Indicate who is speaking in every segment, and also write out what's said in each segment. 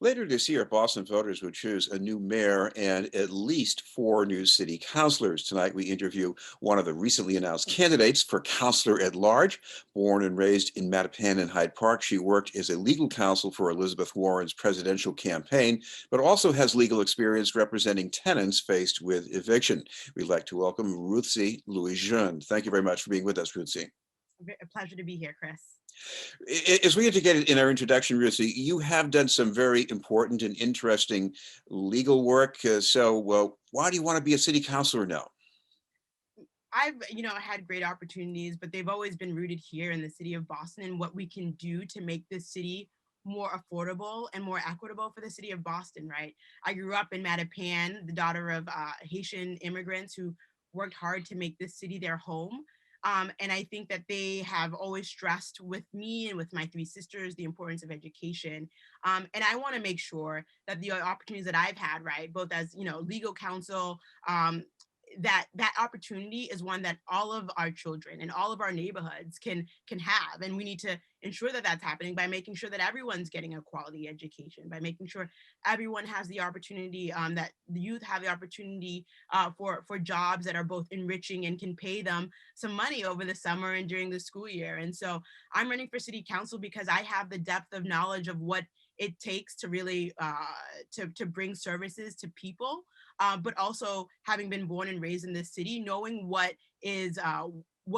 Speaker 1: Later this year, Boston voters will choose a new mayor and at least four new city councilors. Tonight, we interview one of the recently announced candidates for councilor at large. Born and raised in Mattapan and Hyde Park, she worked as a legal counsel for Elizabeth Warren's presidential campaign, but also has legal experience representing tenants faced with eviction. We'd like to welcome Ruthzee Louijeune. Thank you very much for being with us, Ruthzee.
Speaker 2: A pleasure to be here, Chris.
Speaker 1: As we indicated in our introduction, Ruthie, you have done some very important and interesting legal work. Why do you want to be a city councilor now?
Speaker 2: I've, had great opportunities, but they've always been rooted here in the city of Boston and what we can do to make this city more affordable and more equitable for the city of Boston, right? I grew up in Mattapan, the daughter of Haitian immigrants who worked hard to make this city their home. And I think that they have always stressed with me and with my three sisters the importance of education. And I want to make sure that the opportunities that I've had, right, both as legal counsel, that opportunity is one that all of our children and all of our neighborhoods can have, and we need to ensure that that's happening by making sure that everyone's getting a quality education, by making sure everyone has the opportunity, that the youth have the opportunity for jobs that are both enriching and can pay them some money over the summer and during the school year. And so I'm running for city council because I have the depth of knowledge of what it takes to really to bring services to people, but also having been born and raised in this city, knowing what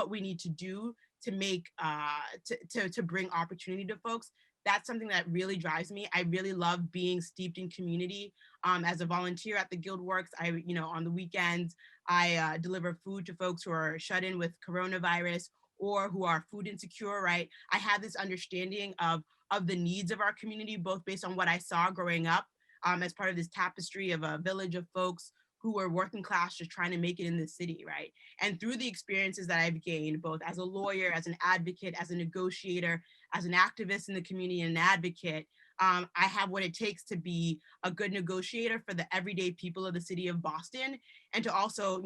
Speaker 2: we need to do to make to bring opportunity to folks. That's something that really drives me. I really love being steeped in community. As a volunteer at the Guild Works, on the weekends, I deliver food to folks who are shut in with coronavirus or who are food insecure, right? I have this understanding of the needs of our community, both based on what I saw growing up, as part of this tapestry of a village of folks who were working class just trying to make it in the city, right? And through the experiences that I've gained, both as a lawyer, as an advocate, as a negotiator, as an activist in the community and an advocate, I have what it takes to be a good negotiator for the everyday people of the city of Boston, and to also,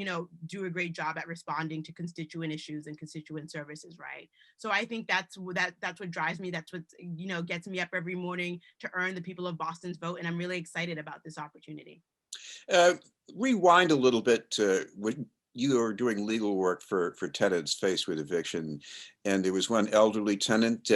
Speaker 2: do a great job at responding to constituent issues and constituent services, right? So I think that's what drives me. That's what gets me up every morning to earn the people of Boston's vote, and I'm really excited about this opportunity.
Speaker 1: Uh, Rewind a little bit to when you were doing legal work for tenants faced with eviction, and there was one elderly tenant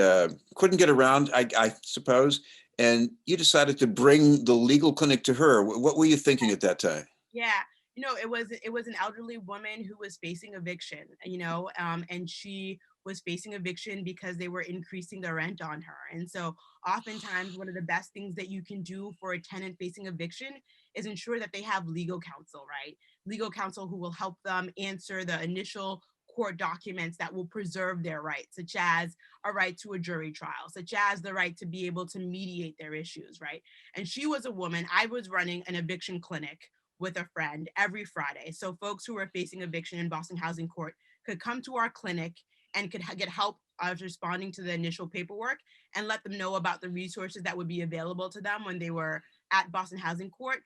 Speaker 1: couldn't get around, I suppose, and you decided to bring the legal clinic to her. What were you thinking at that time?
Speaker 2: Yeah, it was an elderly woman who was facing eviction, and she was facing eviction because they were increasing the rent on her. And so oftentimes one of the best things that you can do for a tenant facing eviction is ensure that they have legal counsel, right? Legal counsel who will help them answer the initial court documents that will preserve their rights, such as a right to a jury trial, such as the right to be able to mediate their issues, right? And she was a woman. I was running an eviction clinic with a friend every Friday. So folks who are facing eviction in Boston Housing Court could come to our clinic and could get help responding to the initial paperwork, and let them know about the resources that would be available to them when they were at Boston Housing Court,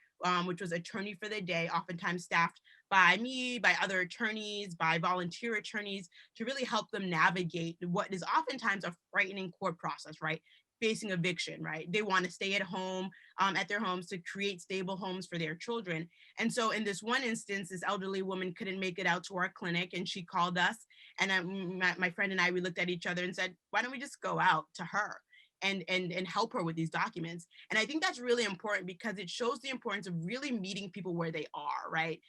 Speaker 2: which was attorney for the day, oftentimes staffed by me, by other attorneys, by volunteer attorneys, to really help them navigate what is oftentimes a frightening court process, right? Facing eviction, right? They want to stay at home, at their homes, to create stable homes for their children. And so in this one instance, this elderly woman couldn't make it out to our clinic, and she called us, and my friend and I, we looked at each other and said, why don't we just go out to her and help her with these documents? And I think that's really important because it shows the importance of really meeting people where they are, right?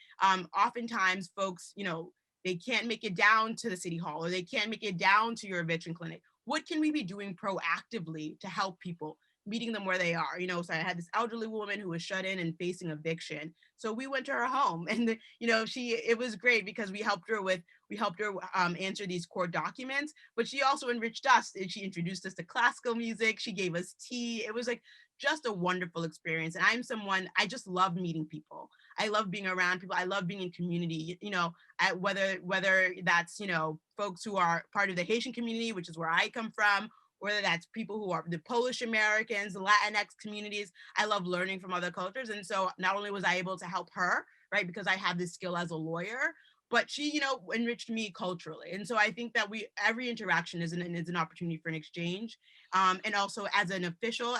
Speaker 2: Oftentimes folks, they can't make it down to the city hall, or they can't make it down to your eviction clinic. What can we be doing proactively to help people, meeting them where they are? So I had this elderly woman who was shut in and facing eviction, so we went to her home, and it was great because we helped her answer these court documents, but she also enriched us, and she introduced us to classical music. She gave us tea. It was like just a wonderful experience. And I just love meeting people. I love being around people. I love being in community, whether that's, folks who are part of the Haitian community, which is where I come from, whether that's people who are the Polish Americans, the Latinx communities. I love learning from other cultures. And so not only was I able to help her, right, because I have this skill as a lawyer, but she, enriched me culturally. And so I think that every interaction is an opportunity for an exchange. And also as an official,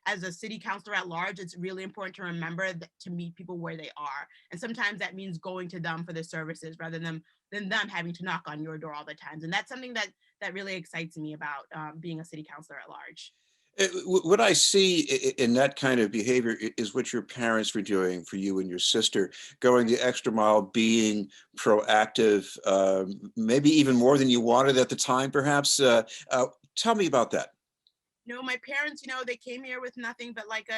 Speaker 2: as a city councilor at large, it's really important to remember that, to meet people where they are. And sometimes that means going to them for the services rather than them having to knock on your door all the times. And that's something that really excites me about being a city councilor at large.
Speaker 1: What I see in that kind of behavior is what your parents were doing for you and your sister, going the extra mile, being proactive, maybe even more than you wanted at the time, perhaps. Tell me about that.
Speaker 2: No, my parents, they came here with nothing but like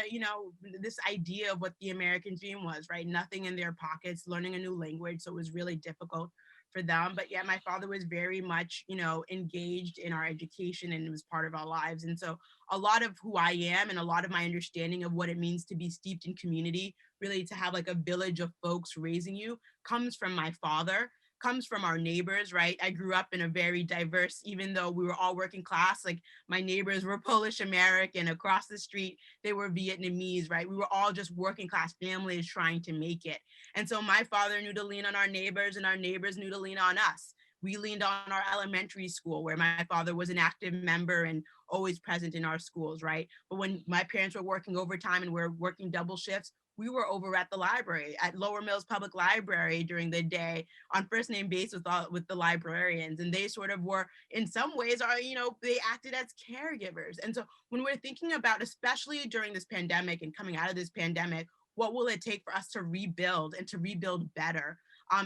Speaker 2: this idea of what the American dream was, right? Nothing in their pockets, learning a new language. So it was really difficult for them. But yeah, my father was very much, engaged in our education and it was part of our lives. And so a lot of who I am and a lot of my understanding of what it means to be steeped in community, really to have like a village of folks raising you, comes from my father, comes from our neighbors, right? I grew up in a very diverse, even though we were all working class, like my neighbors were Polish American. Across the street, they were Vietnamese, right? We were all just working class families trying to make it. And so my father knew to lean on our neighbors, and our neighbors knew to lean on us. We leaned on our elementary school, where my father was an active member and always present in our schools, right? But when my parents were working overtime and we're working double shifts, we were over at the library, at Lower Mills Public Library during the day, on first name basis with the librarians, and they sort of were, in some ways, are they acted as caregivers. And so when we're thinking about, especially during this pandemic and coming out of this pandemic, what will it take for us to rebuild and to rebuild better?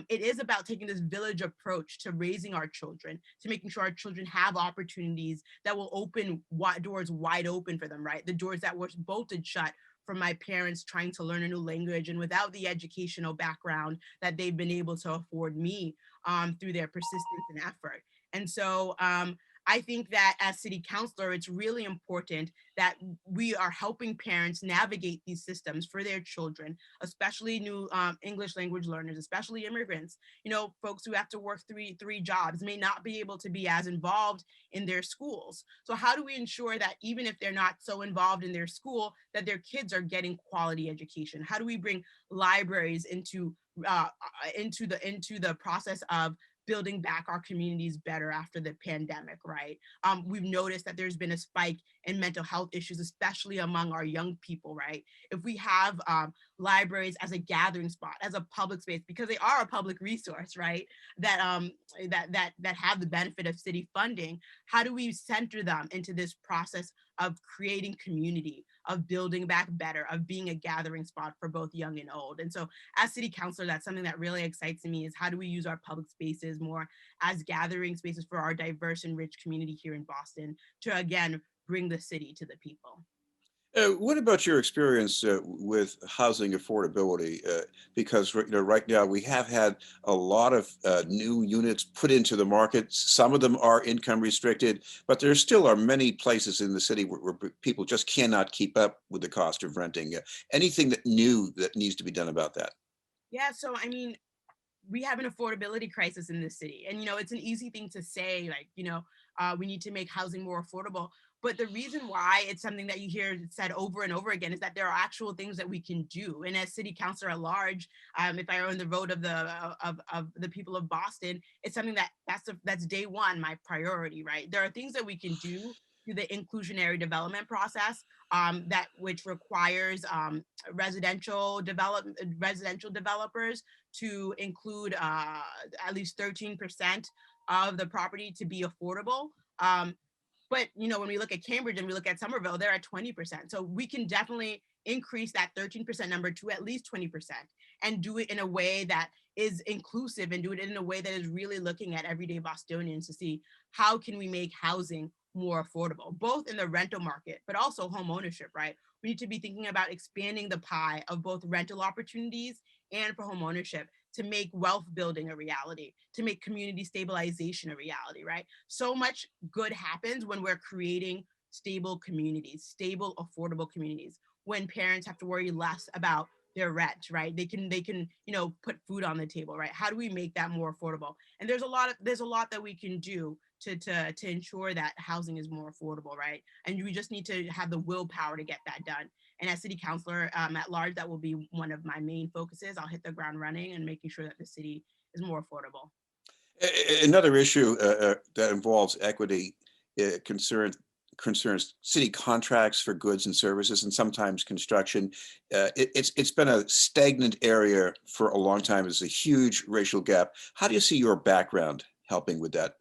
Speaker 2: It is about taking this village approach to raising our children, to making sure our children have opportunities that will open doors wide open for them, right? The doors that were bolted shut from my parents trying to learn a new language and without the educational background that they've been able to afford me through their persistence and effort. And so I think that as city councilor, it's really important that we are helping parents navigate these systems for their children, especially new English language learners, especially immigrants. Folks who have to work three jobs may not be able to be as involved in their schools. So how do we ensure that even if they're not so involved in their school, that their kids are getting quality education? How do we bring libraries into the process of building back our communities better after the pandemic, right? We've noticed that there's been a spike in mental health issues, especially among our young people, right? If we have libraries as a gathering spot, as a public space, because they are a public resource, right? That have the benefit of city funding, how do we center them into this process of creating community, of building back better, of being a gathering spot for both young and old? And so as city councilor, that's something that really excites me, is how do we use our public spaces more as gathering spaces for our diverse and rich community here in Boston to, again, bring the city to the people.
Speaker 1: What about your experience with housing affordability? Because right now we have had a lot of new units put into the market. Some of them are income restricted, but there still are many places in the city where people just cannot keep up with the cost of renting. Anything that new that needs to be done about that?
Speaker 2: Yeah, so I mean, we have an affordability crisis in this city. And, it's an easy thing to say, like, we need to make housing more affordable. But the reason why it's something that you hear said over and over again is that there are actual things that we can do. And as city councilor at large, if I own the vote of the people of Boston, it's something that's day one, my priority, right? There are things that we can do through the inclusionary development process, that which requires residential developers to include at least 13% of the property to be affordable. But when we look at Cambridge and we look at Somerville, they're at 20%. So we can definitely increase that 13% number to at least 20% and do it in a way that is inclusive and do it in a way that is really looking at everyday Bostonians to see how can we make housing more affordable, both in the rental market, but also home ownership, right? We need to be thinking about expanding the pie of both rental opportunities and for home ownership to make wealth building a reality, to make community stabilization a reality, right? So much good happens when we're creating stable communities, stable, affordable communities, when parents have to worry less about their rent, right? They can put food on the table, right? How do we make that more affordable? And there's a lot that we can do to ensure that housing is more affordable, right? And we just need to have the willpower to get that done. And as city councilor at large, that will be one of my main focuses. I'll hit the ground running and making sure that the city is more affordable.
Speaker 1: Another issue that involves equity concerns concerns city contracts for goods and services and sometimes construction. It's been a stagnant area for a long time. There's a huge racial gap. How do you see your background helping with that?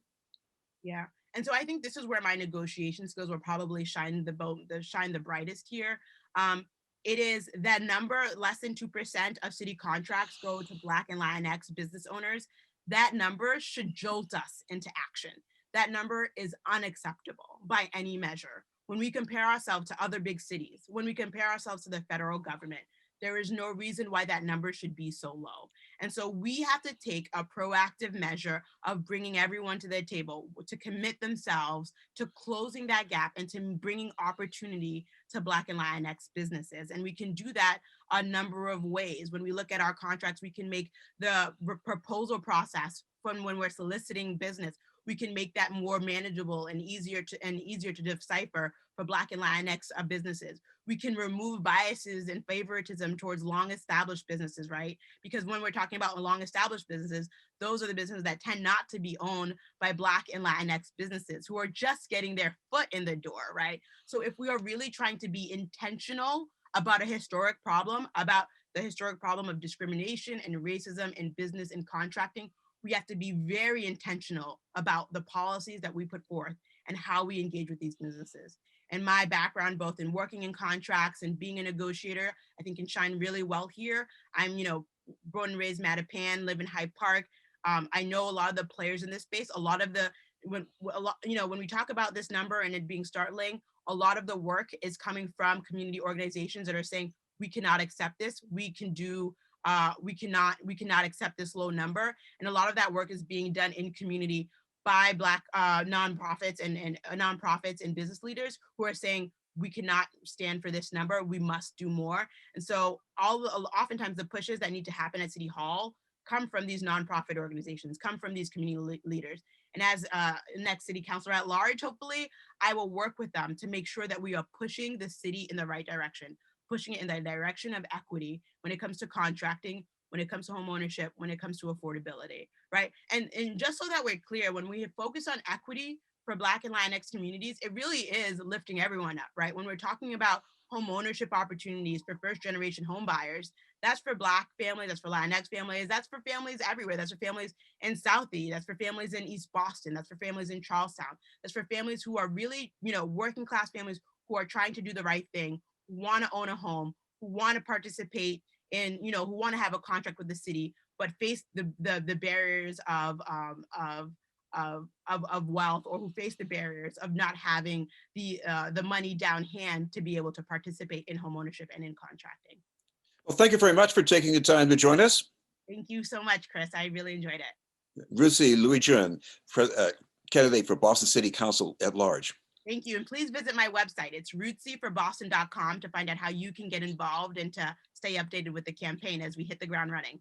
Speaker 2: Yeah. And so I think this is where my negotiation skills will probably shine the brightest here. Um, it is that number, less than 2% of city contracts go to Black and Latinx business owners. That number should jolt us into action. That number is unacceptable by any measure. When we compare ourselves to other big cities, when we compare ourselves to the federal government, there is no reason why that number should be so low. And so we have to take a proactive measure of bringing everyone to the table to commit themselves to closing that gap and to bringing opportunity to Black and Latinx businesses. And we can do that a number of ways. When we look at our contracts, we can make the proposal process from when we're soliciting business, we can make that more manageable and easier to decipher for Black and Latinx businesses. We can remove biases and favoritism towards long established businesses, right? Because when we're talking about long established businesses, those are the businesses that tend not to be owned by Black and Latinx businesses who are just getting their foot in the door, right? So if we are really trying to be intentional about a historic problem, about the historic problem of discrimination and racism in business and contracting, we have to be very intentional about the policies that we put forth and how we engage with these businesses. And my background, both in working in contracts and being a negotiator, I think can shine really well here. I'm, born and raised Mattapan, live in Hyde Park. I know a lot of the players in this space. A lot of the when we talk about this number and it being startling, a lot of the work is coming from community organizations that are saying we cannot accept this. We cannot accept this low number. And a lot of that work is being done in community by Black nonprofits and nonprofits and business leaders who are saying we cannot stand for this number. We must do more. And so oftentimes the pushes that need to happen at City Hall come from these nonprofit organizations, come from these community leaders. And as next city councilor at large, hopefully, I will work with them to make sure that we are pushing the city in the right direction, pushing it in the direction of equity when it comes to contracting, when it comes to home ownership, when it comes to affordability, right? And just so that we're clear, when we focus on equity for Black and Latinx communities, it really is lifting everyone up, right? When we're talking about home ownership opportunities for first generation home buyers, that's for Black families, that's for Latinx families, that's for families everywhere. That's for families in Southie, that's for families in East Boston, that's for families in Charlestown, that's for families who are really, working class families who are trying to do the right thing, who want to own a home, who want to participate in, who want to have a contract with the city, but face the barriers of wealth, or who face the barriers of not having the money down hand to be able to participate in homeownership and in contracting.
Speaker 1: Well, thank you very much for taking the time to join us.
Speaker 2: Thank you so much, Chris. I really enjoyed it.
Speaker 1: Ruthzee Louijeune, candidate for Boston City Council at large.
Speaker 2: Thank you. And please visit my website. It's ruthzeeforboston.com to find out how you can get involved and to stay updated with the campaign as we hit the ground running.